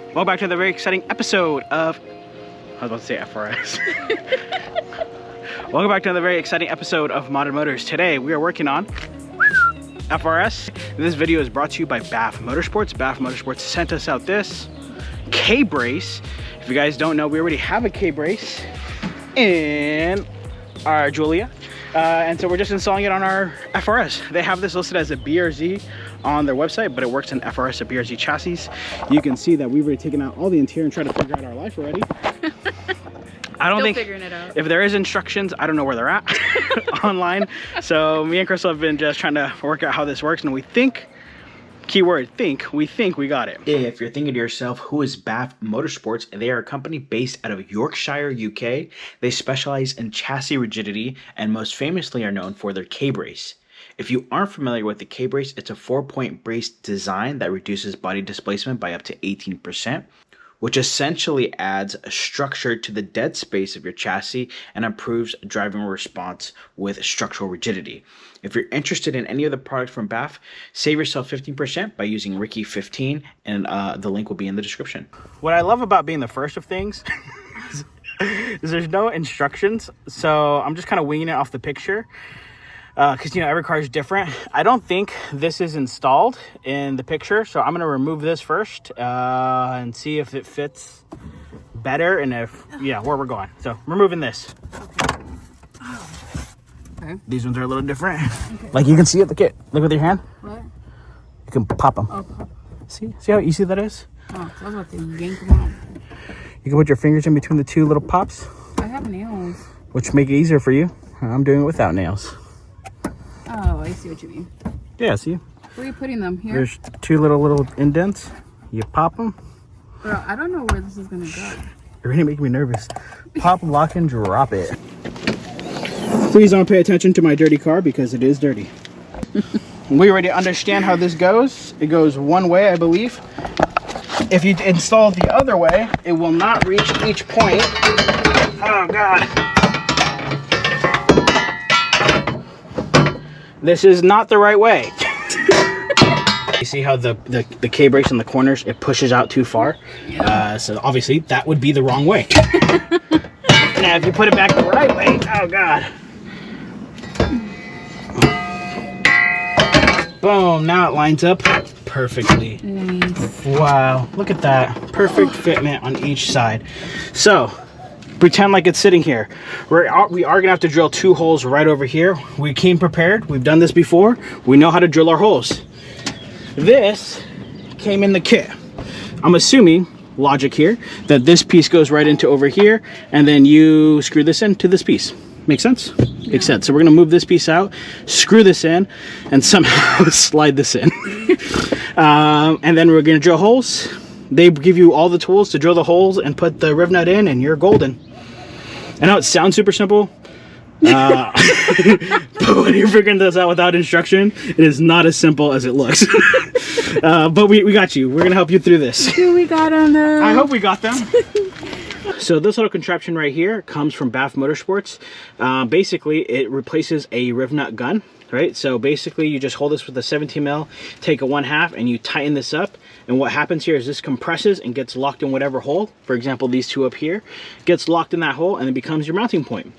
Welcome back to the very exciting episode of, I was about to say FRS. Welcome back to another very exciting episode of Modern Motors. Today we are working on FRS. This video is brought to you by BAF Motorsports. BAF Motorsports sent us out this K-Brace. If you guys don't know, we already have a K-Brace in our Julia. And so we're just installing it on our FRS. They have this listed as a BRZ on their website, but it works in FRS, a BRZ chassis. You can see that we've already taken out all the interior and tried to figure out our life already. I don't think, figuring it out. If there is instructions, I don't know where they're at online. So me and Crystal have been just trying to work out how this works, and we think, keyword think, we got it. If you're thinking to yourself, who is BAF Motorsports? They are a company based out of Yorkshire, UK. They specialize in chassis rigidity and most famously are known for their K-Brace. If you aren't familiar with the K-Brace, it's a 4-point brace design that reduces body displacement by up to 18%, which essentially adds a structure to the dead space of your chassis and improves driving response with structural rigidity. If you're interested in any of the products from BAF, save yourself 15% by using Ricky15, and the link will be in the description. What I love about being the first of things is there's no instructions, so I'm just kind of winging it off the picture. Because, you know, every car is different. I don't think this is installed in the picture, so I'm going to remove this first and see if it fits better and if, yeah, where we're going. So, removing this. Okay. These ones are a little different. Okay. Like you can see at the kit. Look with your hand. What? You can pop them. Oh, pop. See how easy that is? Oh, I was about to yank them out. You can put your fingers in between the two little pops. I have nails. Which make it easier for you. I'm doing it without nails. Oh, I see what you mean. Yeah, see? Where are you putting them? Here? There's two little indents. You pop them. Bro, I don't know where this is going to go. You're really making me nervous. Pop, lock, and drop it. Please don't pay attention to my dirty car because it is dirty. We already understand how this goes. It goes one way, I believe. If you install it the other way, it will not reach each point. Oh, God. This is not the right way. You see how the K-Brace in the corners, it pushes out too far? Yeah. So obviously that would be the wrong way. Now if you put it back the right way, oh God. Boom, now it lines up perfectly. Nice. Wow, look at that. Perfect fitment on each side. So, pretend like it's sitting here. We are gonna have to drill 2 holes right over here. We came prepared. We've done this before. We know how to drill our holes. This came in the kit. I'm assuming, logic here, that this piece goes right into over here, and then you screw this into this piece. Make sense? Yeah. Makes sense. So we're gonna move this piece out, screw this in, and somehow slide this in. And then we're gonna drill holes. They give you all the tools to drill the holes and put the riv nut in, and you're golden. I know it sounds super simple, but when you're figuring this out without instruction, it is not as simple as it looks. But we got you. We're gonna help you through this. Do we got them though? I hope we got them. So this little contraption right here comes from BAF Motorsports. Basically, it replaces a riv nut gun. Right, so basically you just hold this with a 17 mil, take a 1/2, and you tighten this up, and what happens here is this compresses and gets locked in whatever hole. For example, these two up here gets locked in that hole, and it becomes your mounting point.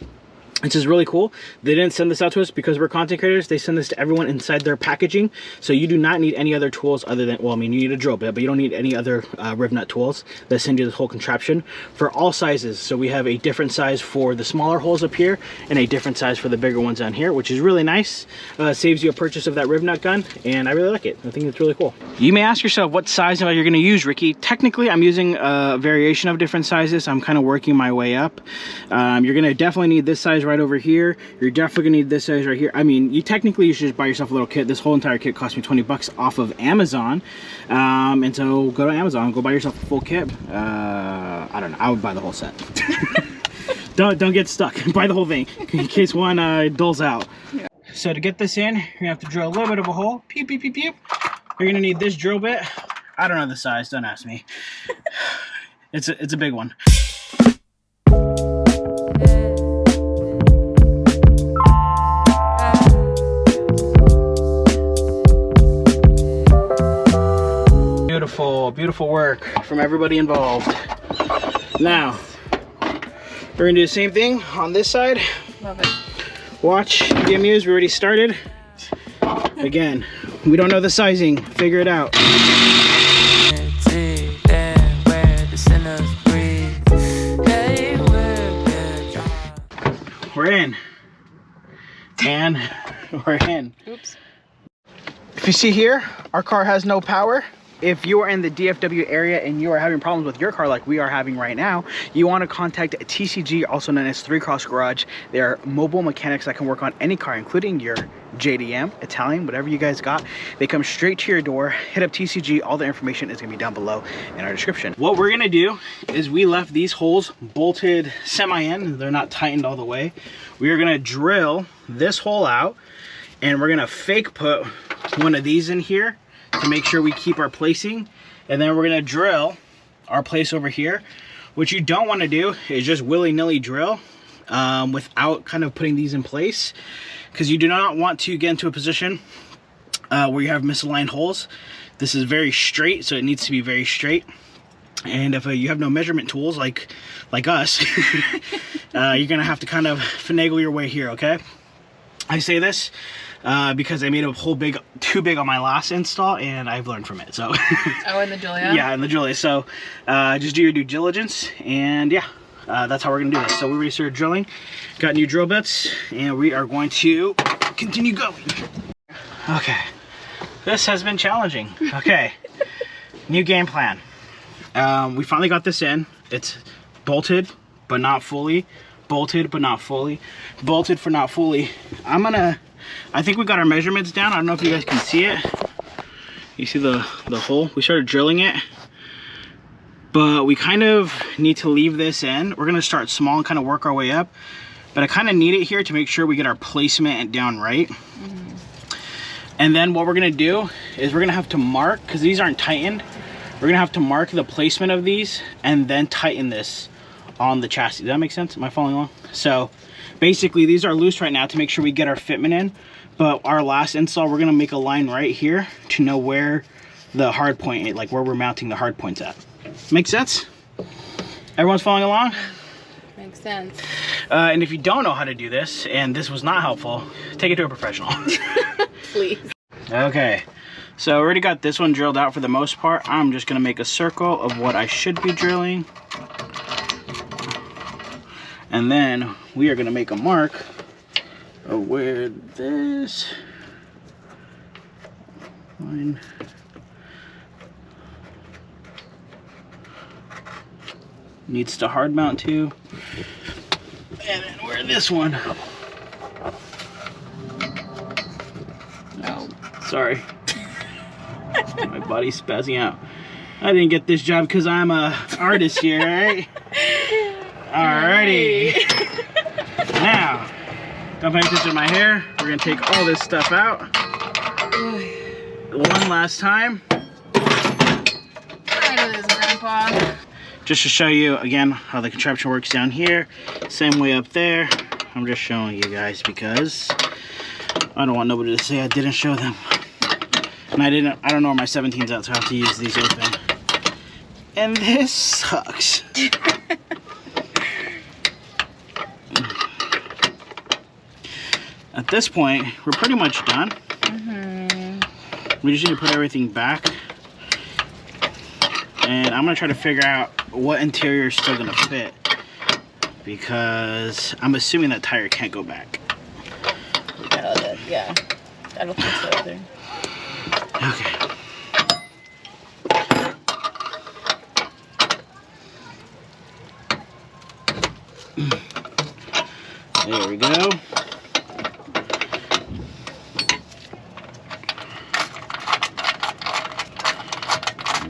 This is really cool. They didn't send this out to us because we're content creators. They send this to everyone inside their packaging. So you do not need any other tools other than, well, I mean, you need a drill bit, but you don't need any other riv nut tools. They send you this whole contraption for all sizes. So we have a different size for the smaller holes up here and a different size for the bigger ones down here, which is really nice. Saves you a purchase of that riv nut gun, and I really like it. I think it's really cool. You may ask yourself what size you're going to use, Ricky. Technically, I'm using a variation of different sizes. I'm kind of working my way up. You're going to definitely need this size right over here. You're definitely gonna need this size right here. I mean, you should just buy yourself a little kit. This whole entire kit cost me 20 bucks off of Amazon. And so go to Amazon, go buy yourself a full kit. I don't know, I would buy the whole set. don't get stuck. Buy the whole thing in case one dulls out. Yeah. So to get this in, you're gonna have to drill a little bit of a hole. Pew, pew, pew, pew. You're gonna need this drill bit. I don't know the size, don't ask me. It's a big one. beautiful work from everybody involved. Now, we're gonna do the same thing on this side. Love it. Watch, get amused, we already started. Again, we don't know the sizing, figure it out. We're in. And we're in. Oops. If you see here, our car has no power. If you are in the DFW area and you are having problems with your car like we are having right now, you want to contact TCG, also known as 3 Cross Garage. They are mobile mechanics that can work on any car, including your JDM, Italian, whatever you guys got. They come straight to your door. Hit up TCG. All the information is going to be down below in our description. What we're going to do is we left these holes bolted semi-in. They're not tightened all the way. We are going to drill this hole out, and we're going to fake put one of these in here to make sure we keep our placing, and then we're going to drill our place over here. What you don't want to do is just willy-nilly drill without kind of putting these in place, because you do not want to get into a position where you have misaligned holes. This is very straight, so it needs to be very straight. And if you have no measurement tools like us, you're gonna have to kind of finagle your way here. Okay, I say this because I made a hole too big on my last install, and I've learned from it. So Oh, in the Julia? yeah, in the Julia. So just do your due diligence, and yeah, that's how we're gonna do this. So we already started drilling, got new drill bits, and we are going to continue going. Okay, this has been challenging. Okay, new game plan. We finally got this in. It's bolted but not fully, bolted but not fully, bolted for not fully. I think we got our measurements down. I don't know if you guys can see it. You see the hole? We started drilling it, but we kind of need to leave this in. We're gonna start small and kind of work our way up, but I kind of need it here to make sure we get our placement down right. And then what we're gonna do is we're gonna have to mark, because these aren't tightened, we're gonna have to mark the placement of these and then tighten this on the chassis. Does that make sense? Am I following along? So basically these are loose right now to make sure we get our fitment in, but our last install, we're gonna make a line right here to know where the hard point is, like where we're mounting the hard points at. Make sense? Everyone's following along? Makes sense. And if you don't know how to do this, and this was not helpful, take it to a professional. Please. Okay, so I already got this one drilled out for the most part. I'm just gonna make a circle of what I should be drilling. And then we are gonna make a mark of where this line needs to hard mount to. And then where this one, oh, sorry. My body's spazzing out. I didn't get this job because I'm a artist here, right? Alrighty. Now, don't pay attention to my hair. We're gonna take all this stuff out. One last time. Try to this, Grandpa. Just to show you again how the contraption works down here. Same way up there. I'm just showing you guys because I don't want nobody to say I didn't show them. And I don't know where my 17's at, so I have to use these open. And this sucks. At this point, we're pretty much done. We just need to put everything back. And I'm gonna try to figure out what interior is still gonna fit, because I'm assuming that tire can't go back. Yeah, I don't think so either. Okay. There we go.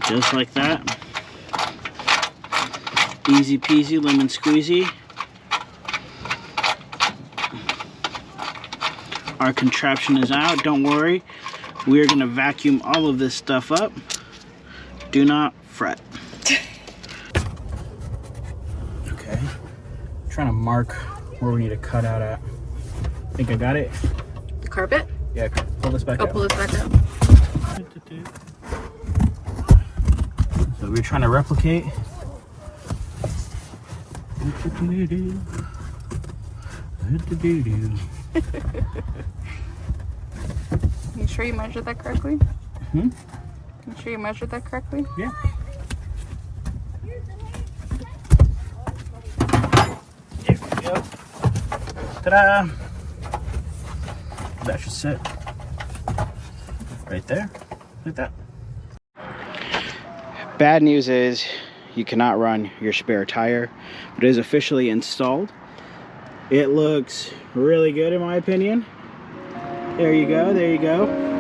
Just like that. Easy peasy, lemon squeezy. Our contraption is out, don't worry. We are gonna vacuum all of this stuff up. Do not fret. Okay, I'm trying to mark where we need to cut out at. I think I got it. The carpet? Yeah, pull this back out. Pull this back out. So we're trying to replicate. You sure you measured that correctly? Hmm? You sure you measured that correctly? Yeah. There we go. Ta-da! That should sit right there, like that. Bad news is you cannot run your spare tire, but it is officially installed. It looks really good in my opinion. There you go, there you go.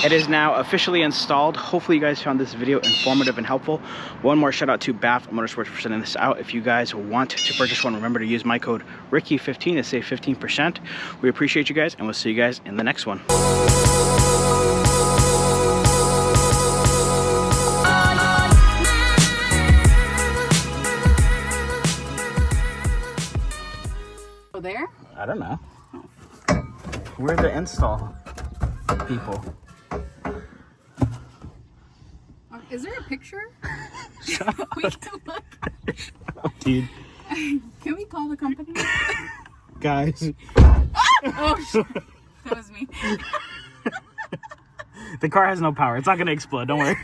It is now officially installed. Hopefully you guys found this video informative and helpful. One more shout out to BAF Motorsports for sending this out. If you guys want to purchase one, remember to use my code Ricky15 to save 15%. We appreciate you guys, and we'll see you guys in the next one. Oh, there? I don't know. We're the install people. Is there a picture? Shut We can look. up, dude. Can we call the company? Guys. Oh, shit. That was me. The car has no power. It's not going to explode. Don't worry.